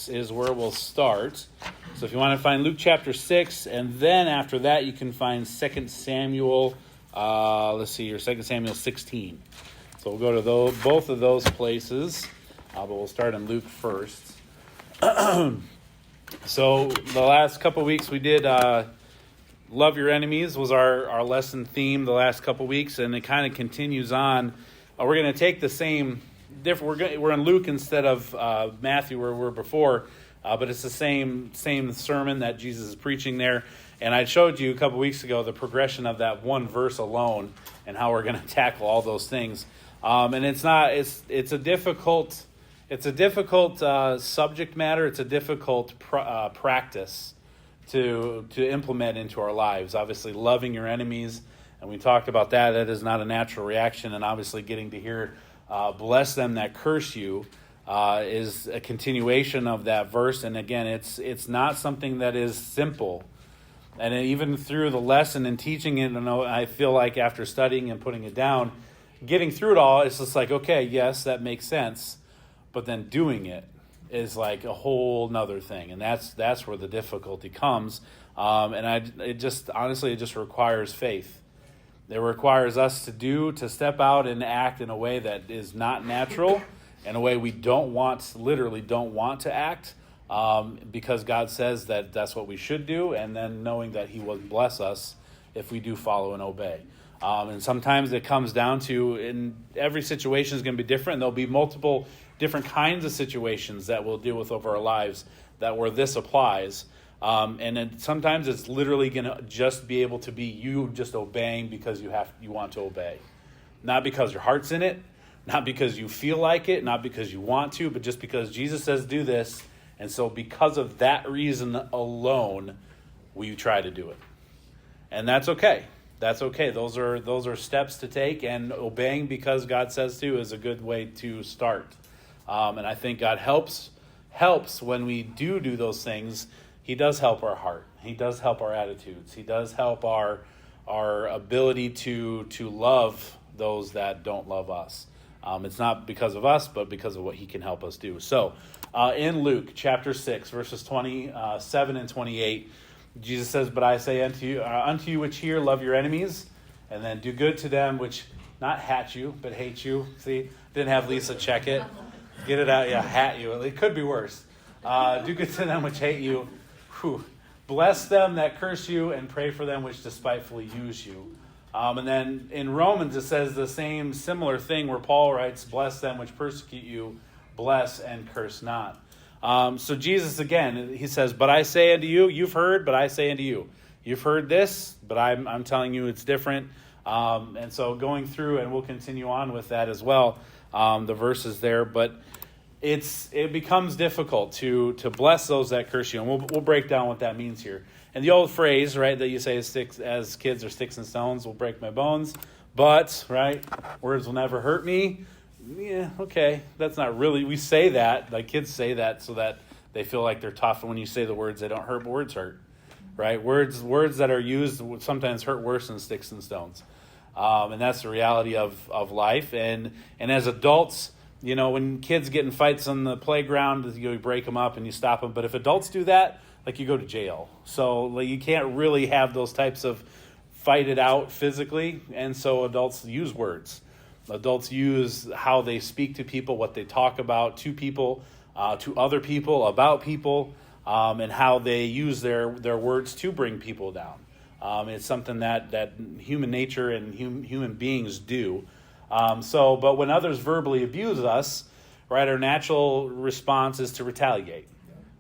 6 is where we'll start. So if you want to find Luke chapter 6, and then after that you can find 2 Samuel, 2 Samuel 16. So we'll go to both of those places, but we'll start in Luke first. So the last couple weeks we did Love Your Enemies was our lesson theme the last couple weeks, and it kind of continues on. We're going to take the same, we're in Luke instead of Matthew where we were before, but it's the same sermon that Jesus is preaching there. And I showed you a couple weeks ago the progression of that one verse alone and how we're going to tackle all those things. And it's a difficult subject matter. It's a difficult practice to implement into our lives. Obviously, loving your enemies, and we talked about that. That is not a natural reaction, and obviously getting to hear bless them that curse you is a continuation of that verse. And again, it's not something that is simple. And even through the lesson and teaching it, I feel like after studying and putting it down, getting through it all, it's just like, okay, yes, that makes sense. But then doing it is like a whole nother thing. And that's where the difficulty comes. It just requires faith. It requires us to step out and act in a way that is not natural, in a way we literally don't want to act, because God says that that's what we should do, and then knowing that He will bless us if we do follow and obey. And sometimes it comes down to, in every situation is going to be different. There'll be multiple different kinds of situations that we'll deal with over our lives where this applies. Sometimes it's literally going to just be able to be you just obeying because you want to obey. Not because your heart's in it, not because you feel like it, not because you want to, but just because Jesus says do this. And so because of that reason alone, we try to do it. And that's okay. That's okay. Those are steps to take, and obeying because God says to is a good way to start. And I think God helps when we do those things. He does help our heart. He does help our attitudes. He does help our ability to love those that don't love us. It's not because of us, but because of what He can help us do. So in Luke chapter 6, verses 27 and 28, Jesus says, "But I say unto you which hear, love your enemies, and then do good to them which not hat you, but hate you." See, didn't have Lisa check it. Get it out, yeah, hat you. It could be worse. Do good to them which hate you. Whew. Bless them that curse you, and pray for them which despitefully use you. And then in Romans it says the similar thing where Paul writes, "Bless them which persecute you, bless and curse not." So Jesus, again, He says, "But I say unto you," you've heard, but I say unto you. You've heard this, but I'm telling you it's different. And so going through, and we'll continue on with that as well, the verses there. But it becomes difficult to bless those that curse you. And we'll break down what that means here. And the old phrase, right, that you say as kids are sticks and stones will break my bones. But, right, words will never hurt me. Yeah, okay, that's not really, we say that, like kids say that so that they feel like they're tough, and when you say the words, they don't hurt, but words hurt, right? Words that are used sometimes hurt worse than sticks and stones, and that's the reality of life. And as adults, when kids get in fights on the playground, you break them up and you stop them, but if adults do that, like, you go to jail. So you can't really have those types of fight it out physically, and so adults use words. Adults use how they speak to people, what they talk about to people, to other people, about people, and how they use their words to bring people down. It's something that human nature and human beings do. But when others verbally abuse us, right, our natural response is to retaliate.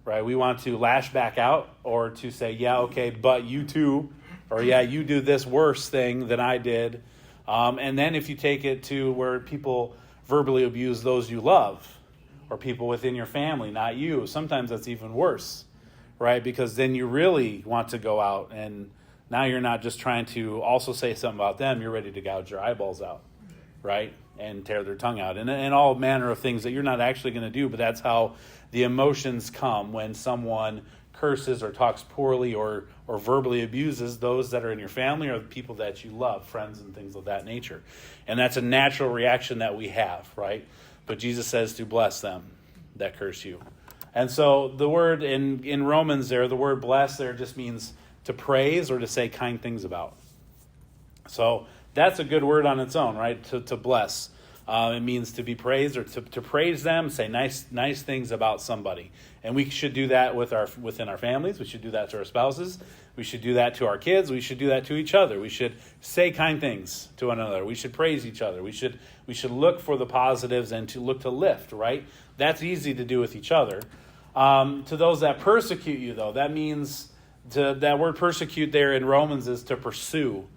Right? We want to lash back out, or to say, yeah, okay, but you too, or yeah, you do this worse thing than I did. And then if you take it to where people verbally abuse those you love, or people within your family, not you, sometimes that's even worse, right? Because then you really want to go out, and now you're not just trying to also say something about them, you're ready to gouge your eyeballs out, right? And tear their tongue out, and all manner of things that you're not actually going to do, but that's how the emotions come when someone curses or talks poorly or verbally abuses those that are in your family or the people that you love, friends and things of that nature. And that's a natural reaction that we have, right? But Jesus says to bless them that curse you. And so the word in Romans there, the word bless there just means to praise or to say kind things about. So that's a good word on its own, right? To bless. It means to be praised or to praise them, say nice things about somebody. And we should do that within our families. We should do that to our spouses. We should do that to our kids. We should do that to each other. We should say kind things to one another. We should praise each other. We should look for the positives and to look to lift, right? That's easy to do with each other. To those that persecute you, though, that means that word persecute there in Romans is to pursue,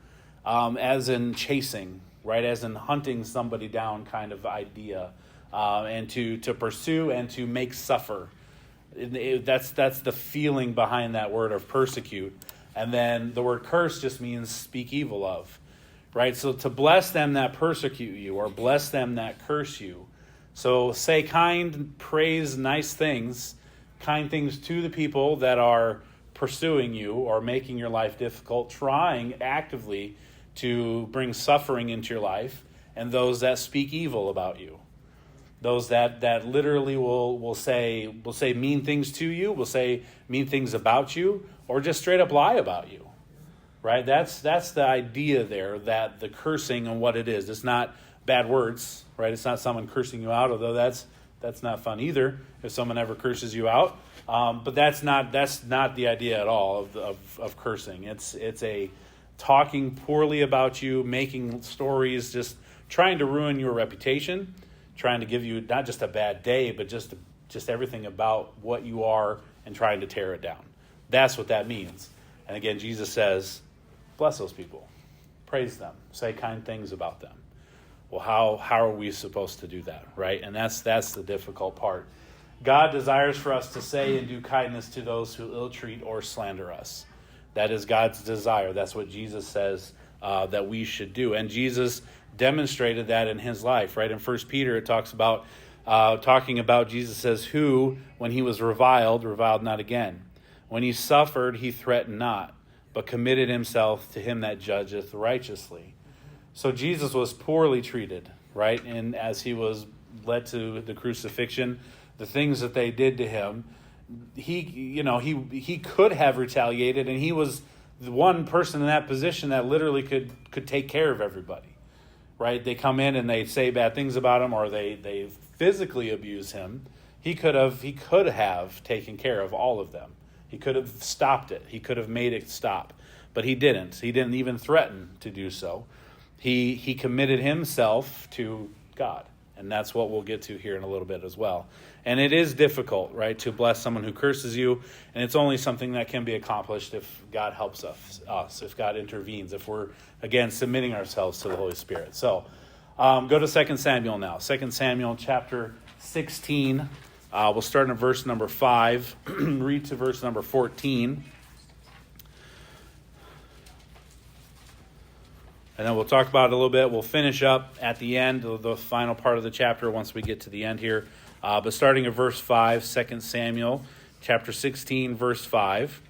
as in chasing, right? As in hunting somebody down kind of idea, and to pursue and to make suffer. That's the feeling behind that word of persecute. And then the word curse just means speak evil of, right? So to bless them that persecute you or bless them that curse you. So say kind, praise, nice things, kind things to the people that are pursuing you or making your life difficult, trying actively to bring suffering into your life, and those that speak evil about you. Those that literally will say mean things to you, will say mean things about you, or just straight up lie about you. Right? That's the idea there, that the cursing and what it is. It's not bad words, right? It's not someone cursing you out, although that's not fun either if someone ever curses you out. But that's not the idea at all of cursing. It's a talking poorly about you, making stories, just trying to ruin your reputation, trying to give you not just a bad day, but just everything about what you are and trying to tear it down. That's what that means. And again, Jesus says, bless those people, praise them, say kind things about them. Well, how are we supposed to do that, right? And that's the difficult part. God desires for us to say and do kindness to those who ill-treat or slander us. That is God's desire. That's what Jesus says that we should do. And Jesus demonstrated that in his life, right? In 1 Peter, it talks about, talking about Jesus says, who, when he was reviled not again. When he suffered, he threatened not, but committed himself to him that judgeth righteously. So Jesus was poorly treated, right? And as he was led to the crucifixion, the things that they did to him, he could have retaliated, and he was the one person in that position that literally could take care of everybody, right? They come in and they say bad things about him, or they physically abuse him. He could have taken care of all of them. He could have stopped it. He could have made it stop, but he didn't. He didn't even threaten to do so. He committed himself to God. And that's what we'll get to here in a little bit as well. And it is difficult, right, to bless someone who curses you. And it's only something that can be accomplished if God helps us, if God intervenes, if we're, again, submitting ourselves to the Holy Spirit. So go to 2 Samuel now. 2 Samuel chapter 16. We'll start in verse number 5. Read to verse number 14. And then we'll talk about it a little bit. We'll finish up at the end, the final part of the chapter once we get to the end here. But starting at verse 5, 2 Samuel chapter 16, verse 5.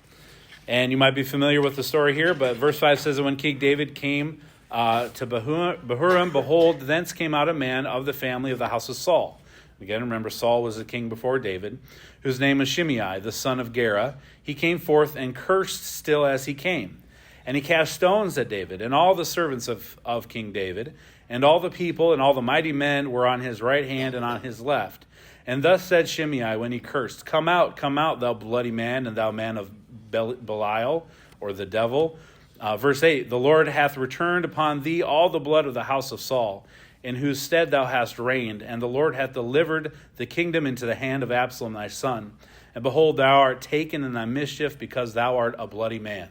And you might be familiar with the story here, but verse 5 says that when King David came to Bahurim, behold, thence came out a man of the family of the house of Saul. Again, remember, Saul was the king before David, whose name was Shimei, the son of Gera. He came forth and cursed still as he came. And he cast stones at David, and all the servants of King David, and all the people and all the mighty men were on his right hand and on his left. And thus said Shimei when he cursed, come out, thou bloody man, and thou man of Belial, or the devil. Verse 8, the Lord hath returned upon thee all the blood of the house of Saul, in whose stead thou hast reigned, and the Lord hath delivered the kingdom into the hand of Absalom thy son. And behold, thou art taken in thy mischief, because thou art a bloody man.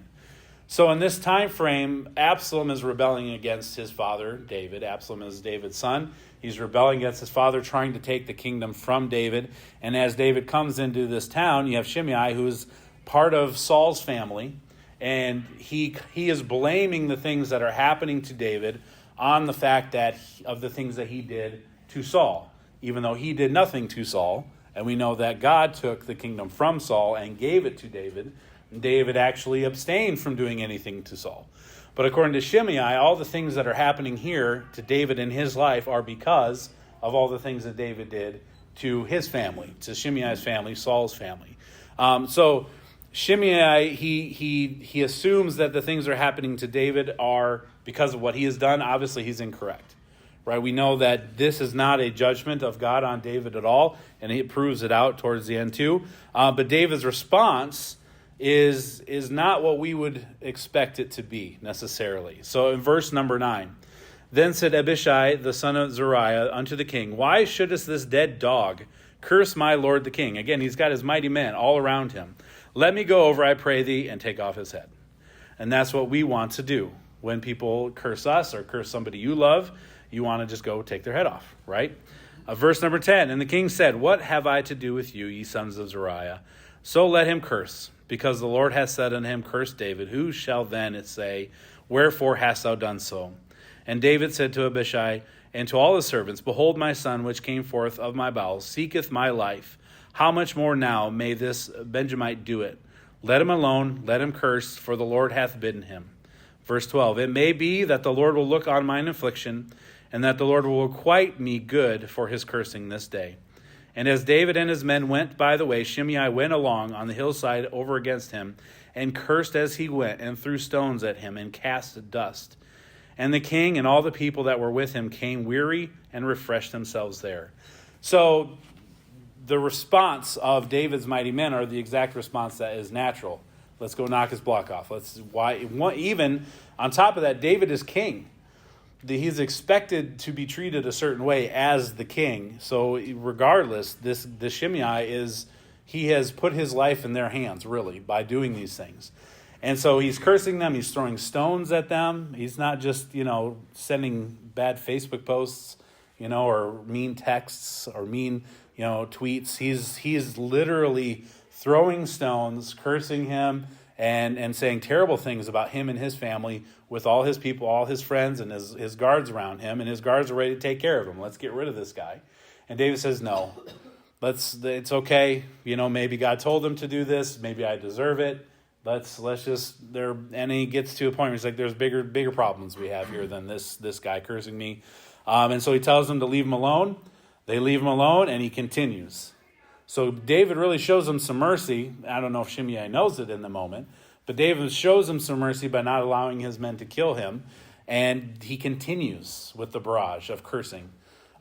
So in this time frame, Absalom is rebelling against his father, David. Absalom is David's son. He's rebelling against his father, trying to take the kingdom from David. And as David comes into this town, you have Shimei, who's part of Saul's family. And he is blaming the things that are happening to David on the fact that of the things that he did to Saul, even though he did nothing to Saul. And we know that God took the kingdom from Saul and gave it to David. David actually abstained from doing anything to Saul. But according to Shimei, all the things that are happening here to David in his life are because of all the things that David did to his family, to Shimei's family, Saul's family. So Shimei, he assumes that the things that are happening to David are because of what he has done. Obviously, he's incorrect, right? We know that this is not a judgment of God on David at all, and he proves it out towards the end too. But David's response is not what we would expect it to be necessarily. So in verse number 9, then said Abishai, the son of Zeruiah, unto the king, why shouldest this dead dog curse my lord the king? Again, he's got his mighty men all around him. Let me go over, I pray thee, and take off his head. And that's what we want to do. When people curse us or curse somebody you love, you want to just go take their head off, right? Verse number 10, and the king said, what have I to do with you, ye sons of Zeruiah? So let him curse, because the Lord hath said unto him, curse David. Who shall then say, wherefore hast thou done so? And David said to Abishai and to all his servants, behold, my son, which came forth of my bowels, seeketh my life. How much more now may this Benjamite do it? Let him alone, let him curse, for the Lord hath bidden him. Verse 12, it may be that the Lord will look on mine affliction, and that the Lord will requite me good for his cursing this day. And as David and his men went by the way, Shimei went along on the hillside over against him, and cursed as he went, and threw stones at him, and cast dust. And the king and all the people that were with him came weary and refreshed themselves there. So the response of David's mighty men are the exact response that is natural. Let's go knock his block off. Even on top of that, David is king. He's expected to be treated a certain way as the king. So regardless, the Shimei he has put his life in their hands, really, by doing these things. And so he's cursing them. He's throwing stones at them. He's not just, sending bad Facebook posts, or mean texts or mean, tweets. He's literally throwing stones, cursing him, and saying terrible things about him and his family with all his people, all his friends, and his guards around him. And his guards are ready to take care of him. Let's get rid of this guy. And David says, no, it's okay. Maybe God told him to do this. Maybe I deserve it. Let's just and he gets to a point where he's like, there's bigger problems we have here than this guy cursing me. And so he tells them to leave him alone. They leave him alone, and he continues. So David really shows him some mercy. I don't know if Shimei knows it in the moment, but David shows him some mercy by not allowing his men to kill him. And he continues with the barrage of cursing,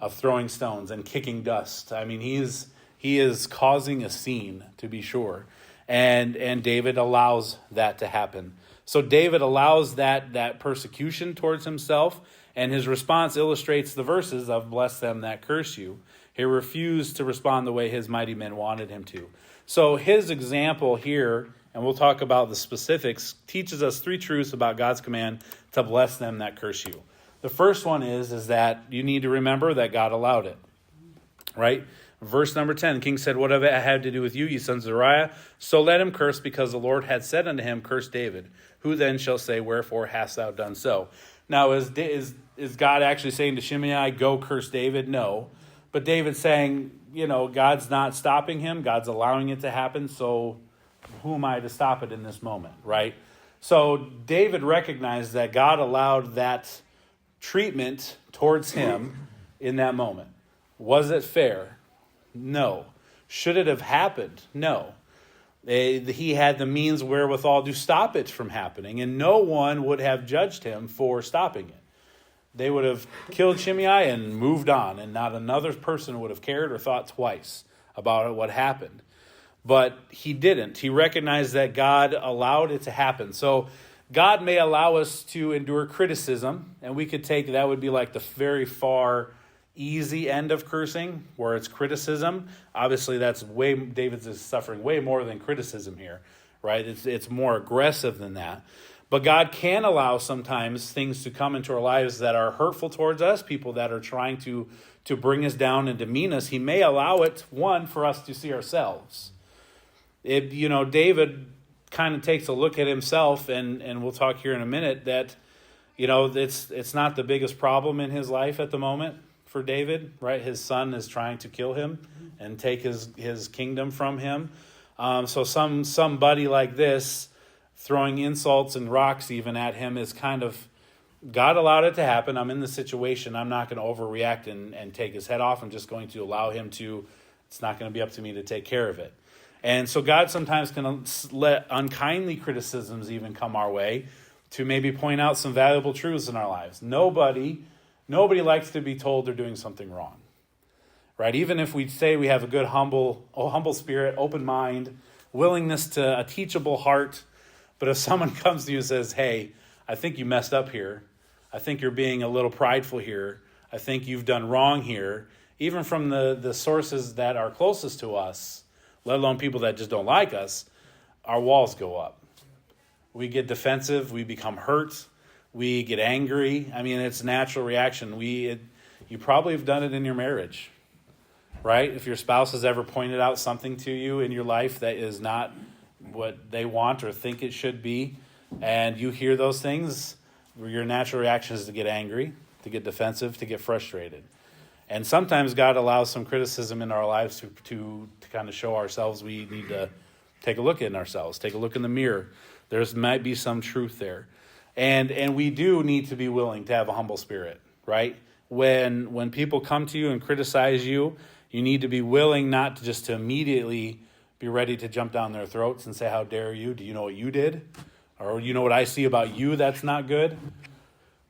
of throwing stones and kicking dust. I mean, he is causing a scene, to be sure. And David allows that to happen. So David allows that persecution towards himself, and his response illustrates the verses of bless them that curse you. He refused to respond the way his mighty men wanted him to. So his example here, and we'll talk about the specifics, teaches us three truths about God's command to bless them that curse you. The first one is that you need to remember that God allowed it, right? Verse number 10, the king said, what have I had to do with you, ye sons of Zeruiah? So let him curse, because the Lord had said unto him, curse David. Who then shall say, wherefore hast thou done so? Now, is God actually saying to Shimei, go curse David? No. But David's saying, God's not stopping him. God's allowing it to happen. So who am I to stop it in this moment, right? So David recognized that God allowed that treatment towards him in that moment. Was it fair? No. Should it have happened? No. He had the means wherewithal to stop it from happening, and no one would have judged him for stopping it. They would have killed Shimei and moved on, and not another person would have cared or thought twice about what happened. But he didn't. He recognized that God allowed it to happen. So God may allow us to endure criticism, and we could take that would be like the very far easy end of cursing, where it's criticism. Obviously, David's is suffering way more than criticism here, right? It's more aggressive than that. But God can allow sometimes things to come into our lives that are hurtful towards us, people that are trying to bring us down and demean us. He may allow it, one, for us to see ourselves. David kind of takes a look at himself, and we'll talk here in a minute that, it's not the biggest problem in his life at the moment for David, right? His son is trying to kill him and take his kingdom from him. So somebody like this throwing insults and rocks even at him is kind of, God allowed it to happen. I'm in the situation. I'm not going to overreact and take his head off. I'm just going to allow him to It's not going to be up to me to take care of it. And so God sometimes can let unkindly criticisms even come our way to maybe point out some valuable truths in our lives. Nobody likes to be told they're doing something wrong, right? Even if we say we have a good, humble spirit, open mind, willingness to a teachable heart, but if someone comes to you and says, hey, I think you messed up here. I think you're being a little prideful here. I think you've done wrong here. Even from the sources that are closest to us, let alone people that just don't like us, our walls go up. We get defensive. We become hurt. We get angry. I mean, it's a natural reaction. You probably have done it in your marriage, right? If your spouse has ever pointed out something to you in your life that is not what they want or think it should be, and you hear those things, your natural reaction is to get angry, to get defensive, to get frustrated. And sometimes God allows some criticism in our lives to kind of show ourselves we need to take a look in ourselves, take a look in the mirror. There might be some truth there. And we do need to be willing to have a humble spirit, right? When people come to you and criticize you, you need to be willing not to just to immediately be ready to jump down their throats and say, how dare you? Do you know what you did? Or you know what I see about you that's not good?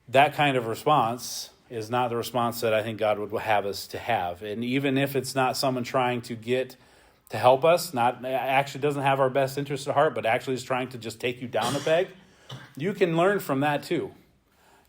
That kind of response is not the response that I think God would have us to have. And even if it's not someone trying to help us, not actually doesn't have our best interest at heart, but actually is trying to just take you down a peg, you can learn from that too.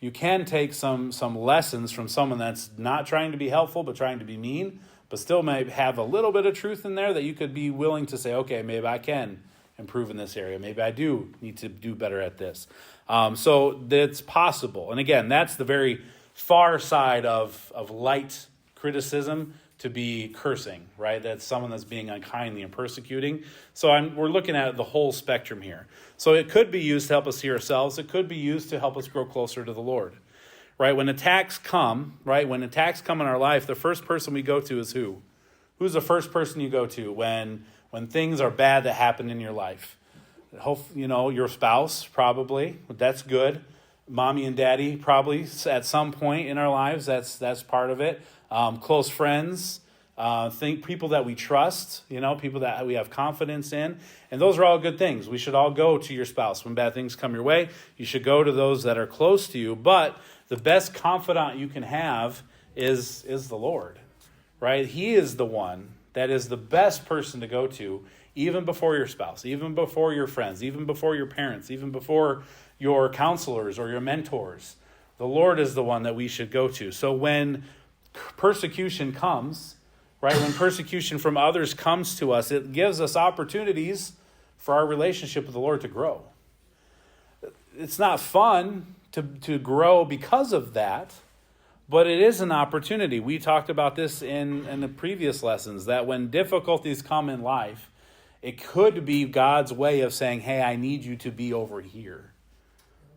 You can take some lessons from someone that's not trying to be helpful, but trying to be mean, but still may have a little bit of truth in there that you could be willing to say, okay, maybe I can improve in this area. Maybe I do need to do better at this. So that's possible. And again, that's the very far side of light criticism to be cursing, right? That's someone that's being unkindly and persecuting. So we're looking at the whole spectrum here. So it could be used to help us see ourselves. It could be used to help us grow closer to the Lord, right? When attacks come, right? When attacks come in our life, the first person we go to is who? Who's the first person you go to when things are bad that happen in your life? Your spouse, probably. That's good. Mommy and daddy, probably at some point in our lives. That's part of it. Close friends. Think people that we trust. People that we have confidence in. And those are all good things. We should all go to your spouse when bad things come your way. You should go to those that are close to you. But the best confidant you can have is the Lord, right? He is the one that is the best person to go to, even before your spouse, even before your friends, even before your parents, even before your counselors or your mentors. The Lord is the one that we should go to. So when persecution comes, right, when persecution from others comes to us, it gives us opportunities for our relationship with the Lord to grow. It's not fun to grow because of that, but it is an opportunity. We talked about this in the previous lessons, that when difficulties come in life, it could be God's way of saying, hey, I need you to be over here.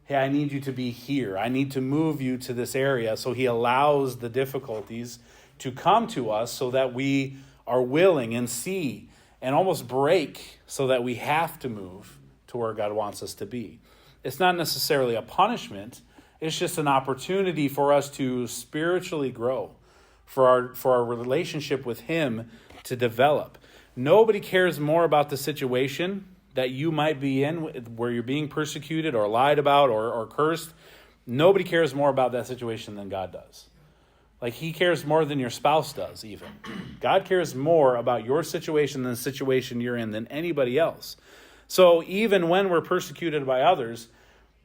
Hey, I need you to be here. I need to move you to this area. So he allows the difficulties to come to us so that we are willing and see and almost break so that we have to move to where God wants us to be. It's not necessarily a punishment. It's just an opportunity for us to spiritually grow, for our relationship with him to develop. Nobody cares more about the situation that you might be in where you're being persecuted or lied about or cursed. Nobody cares more about that situation than God does. Like he cares more than your spouse does even. God cares more about your situation than the situation you're in than anybody else. So even when we're persecuted by others,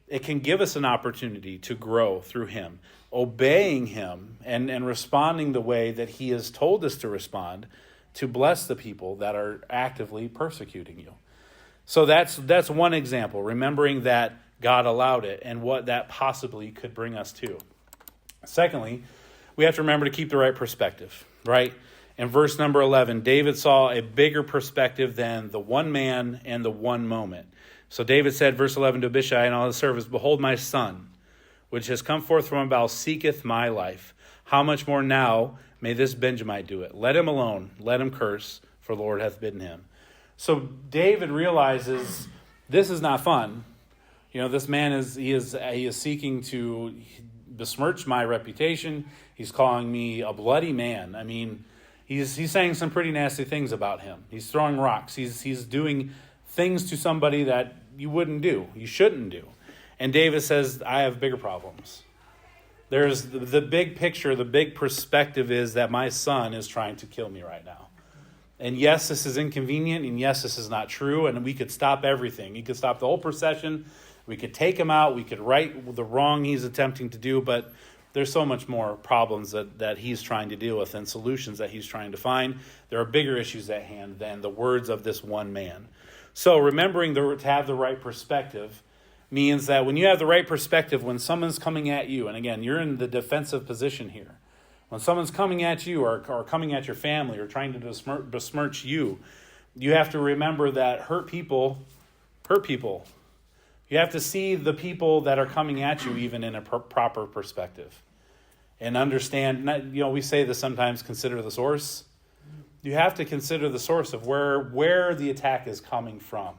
it can give us an opportunity to grow through him, obeying him and responding the way that he has told us to respond to bless the people that are actively persecuting you. So that's one example, remembering that God allowed it and what that possibly could bring us to. Secondly, we have to remember to keep the right perspective, right? In verse number 11, David saw a bigger perspective than the one man and the one moment. So David said, verse 11, to Abishai and all his servants, behold, my son, which has come forth from Abel, seeketh my life. How much more now may this Benjamite do it? Let him alone, let him curse, for the Lord hath bidden him. So David realizes this is not fun. This man is seeking to besmirch my reputation. He's calling me a bloody man. I mean, He's saying some pretty nasty things about him. He's throwing rocks. He's doing things to somebody that you wouldn't do, you shouldn't do. And David says, I have bigger problems. There's the big picture, the big perspective is that my son is trying to kill me right now. And yes, this is inconvenient, and yes, this is not true, and we could stop everything. He could stop the whole procession. We could take him out. We could right the wrong he's attempting to do, but there's so much more problems that he's trying to deal with and solutions that he's trying to find. There are bigger issues at hand than the words of this one man. So remembering to have the right perspective means that when you have the right perspective, when someone's coming at you, and again, you're in the defensive position here. When someone's coming at you or coming at your family or trying to besmirch you, you have to remember that hurt people hurt people. You have to see the people that are coming at you even in a proper perspective and understand, we say this sometimes, consider the source. You have to consider the source of where the attack is coming from,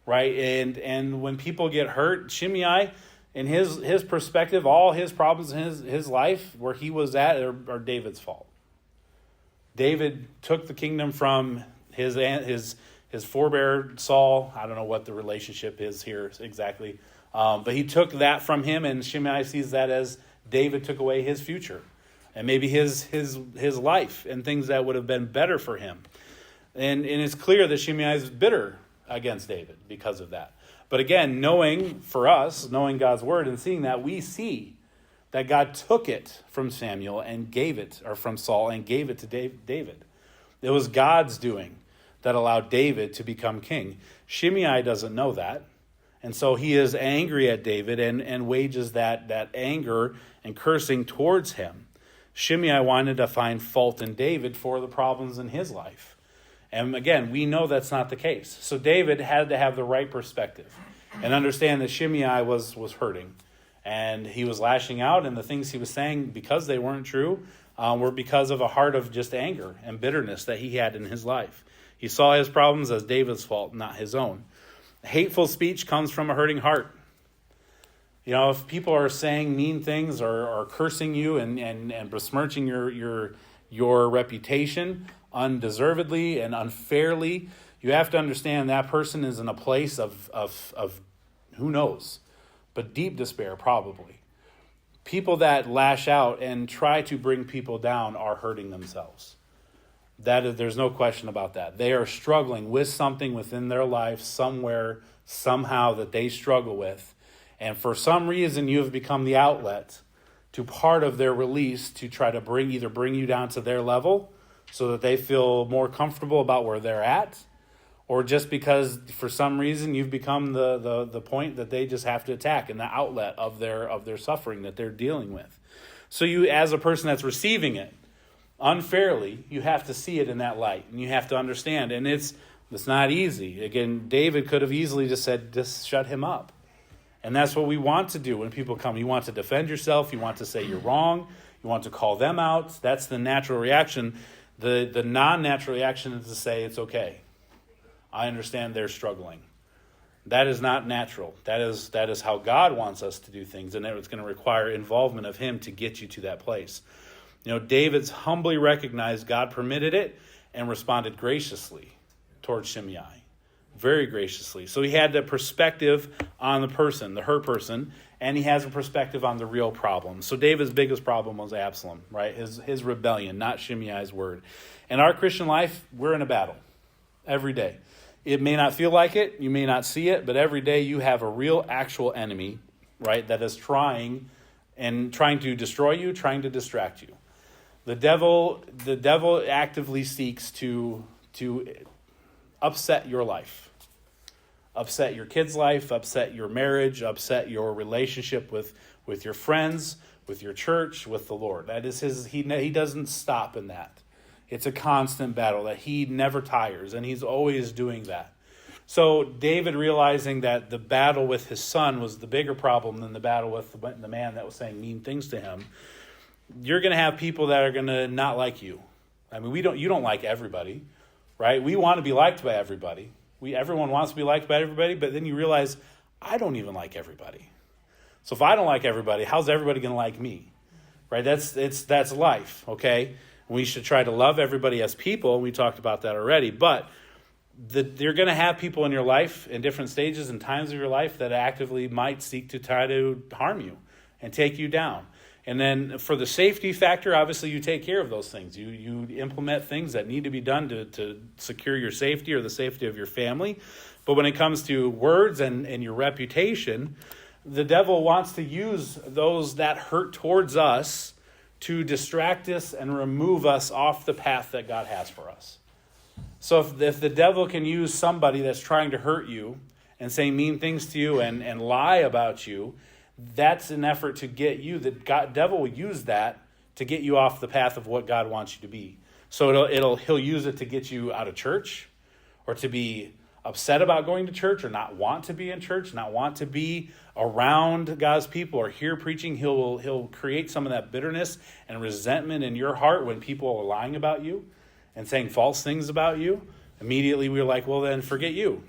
right? And when people get hurt, Shimei, in his perspective, all his problems in his life, where he was at, are David's fault. David took the kingdom from his forebear Saul. I don't know what the relationship is here exactly, but he took that from him, and Shimei sees that as David took away his future and maybe his life and things that would have been better for him. And it's clear that Shimei is bitter against David because of that. But again, knowing God's word and seeing that, we see that God took it from Samuel and gave it, or from Saul and gave it to David. It was God's doing that allowed David to become king. Shimei doesn't know that. And so he is angry at David and wages that anger and cursing towards him. Shimei wanted to find fault in David for the problems in his life. And again, we know that's not the case. So David had to have the right perspective and understand that Shimei was hurting. And he was lashing out, and the things he was saying, because they weren't true, were because of a heart of just anger and bitterness that he had in his life. He saw his problems as David's fault, not his own. Hateful speech comes from a hurting heart. If people are saying mean things or cursing you and besmirching your reputation undeservedly and unfairly, you have to understand that person is in a place of who knows, but deep despair probably. People that lash out and try to bring people down are hurting themselves. There's no question about that. They are struggling with something within their life somewhere, somehow that they struggle with. And for some reason, you have become the outlet to part of their release to try to bring you down to their level so that they feel more comfortable about where they're at, or just because for some reason you've become the point that they just have to attack and the outlet of their suffering that they're dealing with. So you, as a person that's receiving it unfairly, you have to see it in that light, and you have to understand. And it's not easy. Again, David could have easily just said, just shut him up. And that's what we want to do when people come. You want to defend yourself. You want to say you're wrong. You want to call them out. That's the natural reaction. The non-natural reaction is to say it's okay. I understand they're struggling. That is not natural. That is how God wants us to do things, and it's going to require involvement of him to get you to that place. David's humbly recognized God permitted it and responded graciously towards Shimei. Very graciously. So he had the perspective on the person, the hurt person, and he has a perspective on the real problem. So David's biggest problem was Absalom, right? His rebellion, not Shimei's word. In our Christian life, we're in a battle every day. It may not feel like it, you may not see it, but every day you have a real actual enemy, right, that is trying to destroy you, trying to distract you. The devil actively seeks to upset your life, upset your kid's life, upset your marriage, upset your relationship with your friends, with your church, with the Lord. That is he doesn't stop in that. It's a constant battle that he never tires, and he's always doing that. So David, realizing that the battle with his son was the bigger problem than the battle with the man that was saying mean things to him, you're going to have people that are going to not like you. I mean, you don't like everybody, right? We want to be liked by everybody. Everyone wants to be liked by everybody, but then you realize, I don't even like everybody. So if I don't like everybody, how's everybody going to like me? Right? That's life, okay? We should try to love everybody as people. We talked about that already. But you're going to have people in your life in different stages and times of your life that actively might seek to try to harm you and take you down. And then for the safety factor, obviously you take care of those things. You implement things that need to be done to secure your safety or the safety of your family. But when it comes to words and your reputation, the devil wants to use those that hurt towards us to distract us and remove us off the path that God has for us. So if the devil can use somebody that's trying to hurt you and say mean things to you and lie about you, that's an effort to get you. The devil will use that to get you off the path of what God wants you to be. So he'll use it to get you out of church, or to be upset about going to church, or not want to be in church, not want to be around God's people or hear preaching. He'll create some of that bitterness and resentment in your heart when people are lying about you and saying false things about you. Immediately we're like, well, then forget you.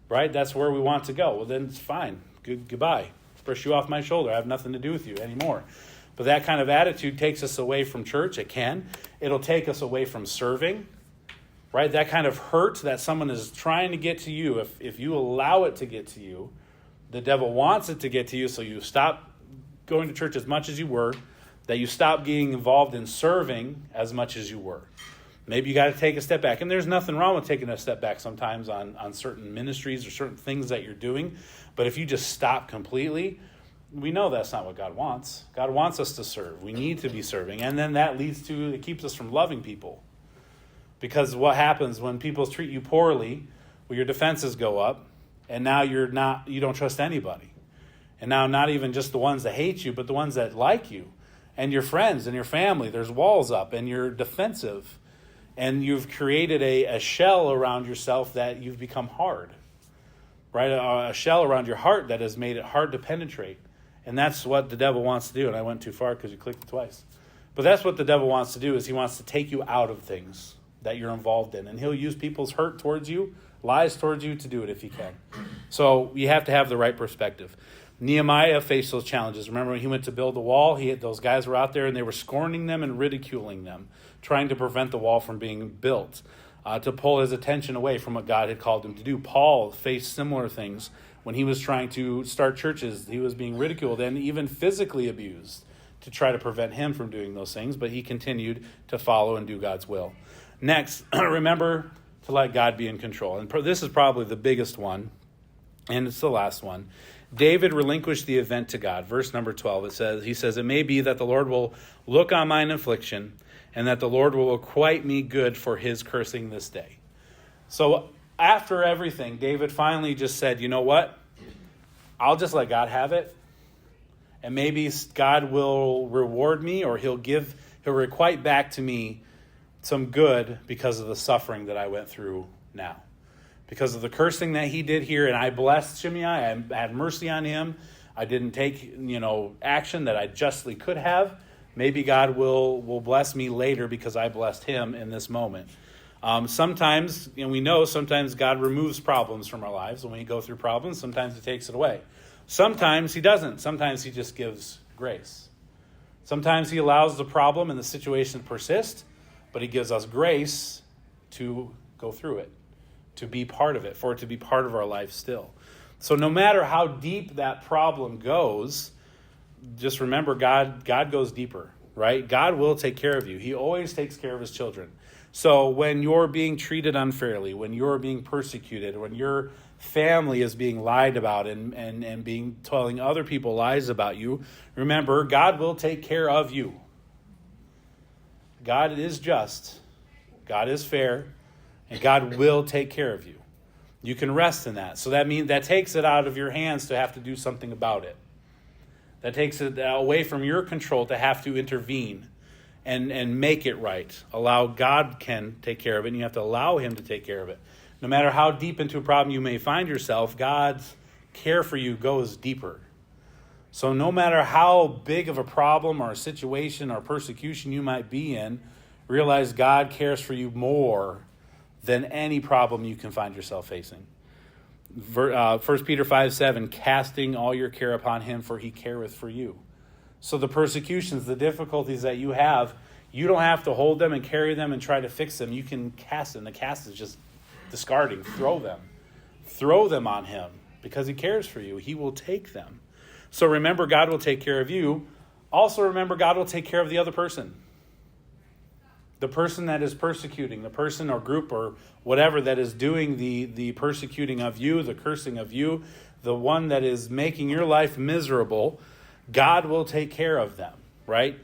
Right? That's where we want to go. Well, then it's fine. Goodbye. Brush you off my shoulder. I have nothing to do with you anymore. But that kind of attitude takes us away from church. It can. It'll take us away from serving. Right? That kind of hurt that someone is trying to get to you, if you allow it to get to you, the devil wants it to get to you, so you stop going to church as much as you were, that you stop getting involved in serving as much as you were. Maybe you got to take a step back. And there's nothing wrong with taking a step back sometimes on certain ministries or certain things that you're doing. But if you just stop completely, we know that's not what God wants. God wants us to serve. We need to be serving. And then that it keeps us from loving people. Because what happens when people treat you poorly, well, your defenses go up, and now you don't trust anybody. And now not even just the ones that hate you, but the ones that like you. And your friends and your family, there's walls up, and you're defensive. And you've created a shell around yourself that you've become hard, right? A shell around your heart that has made it hard to penetrate. And that's what the devil wants to do. And I went too far because you clicked it twice. But that's what the devil wants to do, is he wants to take you out of things that you're involved in. And he'll use people's hurt towards you, lies towards you, to do it if he can. So you have to have the right perspective. Nehemiah faced those challenges. Remember when he went to build the wall, those guys were out there and they were scorning them and ridiculing them, trying to prevent the wall from being built, to pull his attention away from what God had called him to do. Paul faced similar things when he was trying to start churches. He was being ridiculed and even physically abused to try to prevent him from doing those things, but he continued to follow and do God's will. Next, remember to let God be in control. And this is probably the biggest one, and it's the last one. David relinquished the event to God. Verse number 12, he says, "It may be that the Lord will look on mine affliction, and that the Lord will requite me good for his cursing this day." So after everything, David finally just said, you know what? I'll just let God have it. And maybe God will reward me, or he'll requite back to me some good because of the suffering that I went through now. Because of the cursing that he did here, and I blessed Shimei, I had mercy on him. I didn't take, action that I justly could have. Maybe God will bless me later because I blessed him in this moment. Sometimes, we know sometimes God removes problems from our lives. When we go through problems, sometimes he takes it away. Sometimes he doesn't. Sometimes he just gives grace. Sometimes he allows the problem and the situation to persist, but he gives us grace to go through it, to be part of it, for it to be part of our life still. So no matter how deep that problem goes, just remember God goes deeper, right? God will take care of you. He always takes care of his children. So when you're being treated unfairly, when you're being persecuted, when your family is being lied about and being telling other people lies about you, remember God will take care of you. God is just, God is fair, and God will take care of you. You can rest in that. So that takes it out of your hands to have to do something about it. That takes it away from your control to have to intervene and make it right. God can take care of it, and you have to allow him to take care of it. No matter how deep into a problem you may find yourself, God's care for you goes deeper. So no matter how big of a problem or a situation or persecution you might be in, realize God cares for you more than any problem you can find yourself facing. 1 Peter 5:7, casting all your care upon him, for he careth for you. So the persecutions, the difficulties that you have, You don't have to hold them and carry them and try to fix them. You can cast them. The cast is just discarding. Throw them. Throw them on him because he cares for you. He will take them. So remember, God will take care of you. Also remember, God will take care of the other person. The person that is persecuting, the person or group or whatever that is doing the persecuting of you, the cursing of you, the one that is making your life miserable, God will take care of them, right?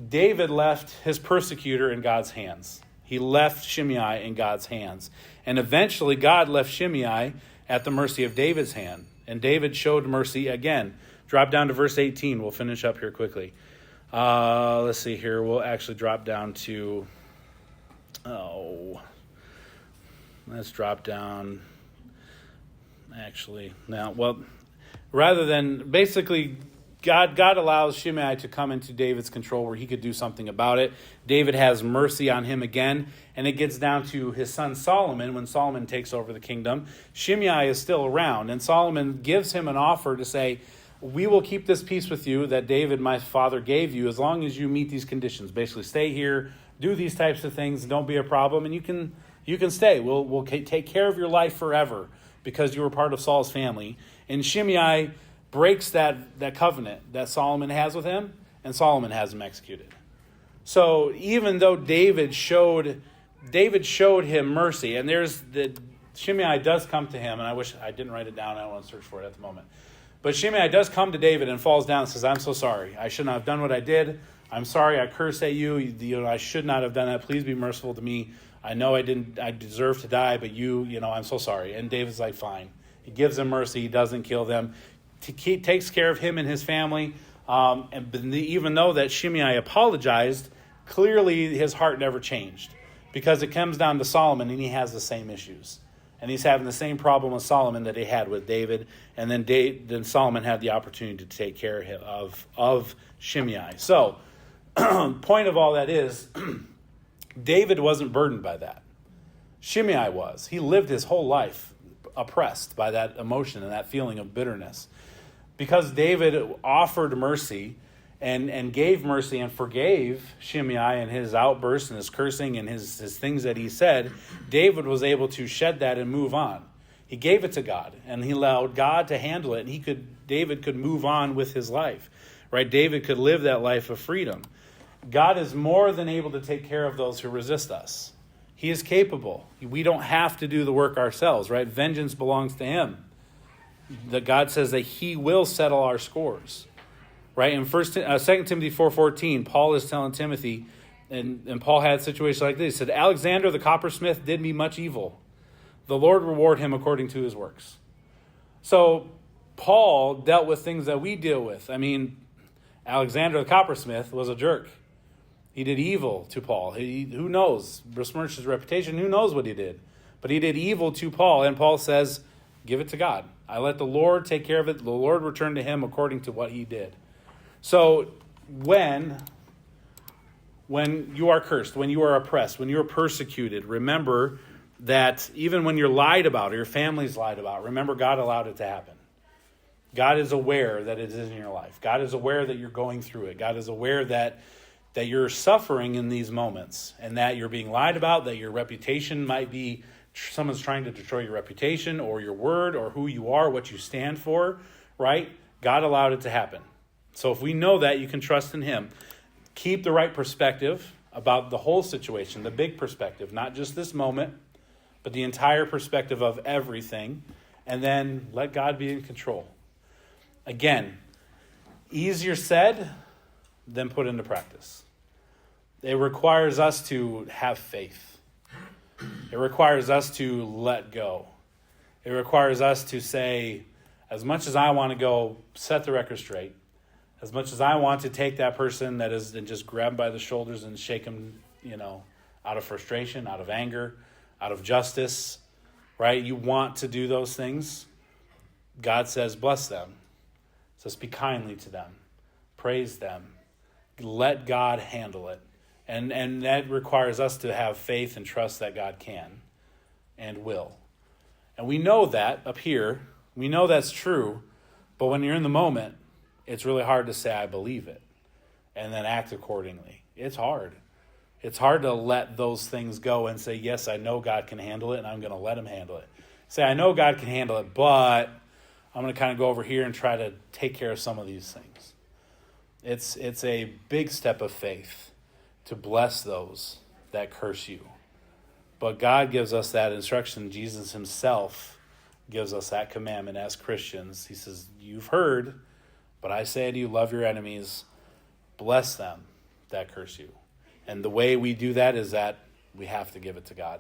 David left his persecutor in God's hands. He left Shimei in God's hands. And eventually God left Shimei at the mercy of David's hand. And David showed mercy again. Drop down to verse 18. We'll finish up here quickly. Let's see here. We'll actually drop down to, let's drop down. Actually, now, well, rather than, basically, God allows Shimei to come into David's control where he could do something about it. David has mercy on him again, and it gets down to his son Solomon. When Solomon takes over the kingdom, Shimei is still around, and Solomon gives him an offer to say, we will keep this peace with you that David, my father, gave you as long as you meet these conditions. Basically, stay here, do these types of things, don't be a problem, and you can stay. We'll take care of your life forever because you were part of Saul's family. And Shimei breaks that covenant that Solomon has with him, and Solomon has him executed. So even though David showed him mercy, and Shimei does come to him, and I wish I didn't write it down. I don't want to search for it at the moment. But Shimei does come to David and falls down and says, I'm so sorry. I should not have done what I did. I'm sorry. I curse at you. I should not have done that. Please be merciful to me. I know I deserve to die, but I'm so sorry. And David's like, fine. He gives them mercy. He doesn't kill them. He takes care of him and his family. Even though that Shimei apologized, clearly his heart never changed because it comes down to Solomon and he has the same issues. And he's having the same problem with Solomon that he had with David. And then Solomon had the opportunity to take care of Shimei. So, point of all that is, David wasn't burdened by that. Shimei was. He lived his whole life oppressed by that emotion and that feeling of bitterness. Because David offered mercy and gave mercy and forgave Shimei and his outbursts and his cursing and his things that he said, David was able to shed that and move on. He gave it to God, and he allowed God to handle it, and David could move on with his life. Right? David could live that life of freedom. God is more than able to take care of those who resist us. He is capable. We don't have to do the work ourselves, right? Vengeance belongs to him. That God says that he will settle our scores. Right? In 2 Timothy 4:14, Paul is telling Timothy, and Paul had situations like this. He said, Alexander the coppersmith did me much evil. The Lord reward him according to his works. So Paul dealt with things that we deal with. I mean, Alexander the coppersmith was a jerk. He did evil to Paul. Who knows? Besmirched his reputation. Who knows what he did? But he did evil to Paul, and Paul says, give it to God. I let the Lord take care of it. The Lord return to him according to what he did. So when you are cursed, when you are oppressed, when you are persecuted, remember that even when you're lied about or your family's lied about, remember God allowed it to happen. God is aware that it is in your life. God is aware that you're going through it. God is aware that you're suffering in these moments and that you're being lied about, that your reputation might be, someone's trying to destroy your reputation or your word or who you are, what you stand for, right? God allowed it to happen. So if we know that, you can trust in him. Keep the right perspective about the whole situation, the big perspective, not just this moment, but the entire perspective of everything, and then let God be in control. Again, easier said than put into practice. It requires us to have faith. It requires us to let go. It requires us to say, as much as I want to go set the record straight, as much as I want to take that person that is and just grab him by the shoulders and shake him, out of frustration, out of anger, out of justice, right? You want to do those things. God says, bless them. Says, be kindly to them. Praise them. Let God handle it. And that requires us to have faith and trust that God can and will. And we know that up here. We know that's true. But when you're in the moment, it's really hard to say, I believe it, and then act accordingly. It's hard. It's hard to let those things go and say, yes, I know God can handle it, and I'm going to let him handle it. Say, I know God can handle it, but I'm going to kind of go over here and try to take care of some of these things. It's a big step of faith to bless those that curse you. But God gives us that instruction. Jesus himself gives us that commandment as Christians. He says, you've heard, but I say to you, love your enemies, bless them that curse you. And the way we do that is that we have to give it to God.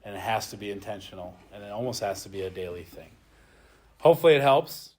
And it has to be intentional. And it almost has to be a daily thing. Hopefully it helps.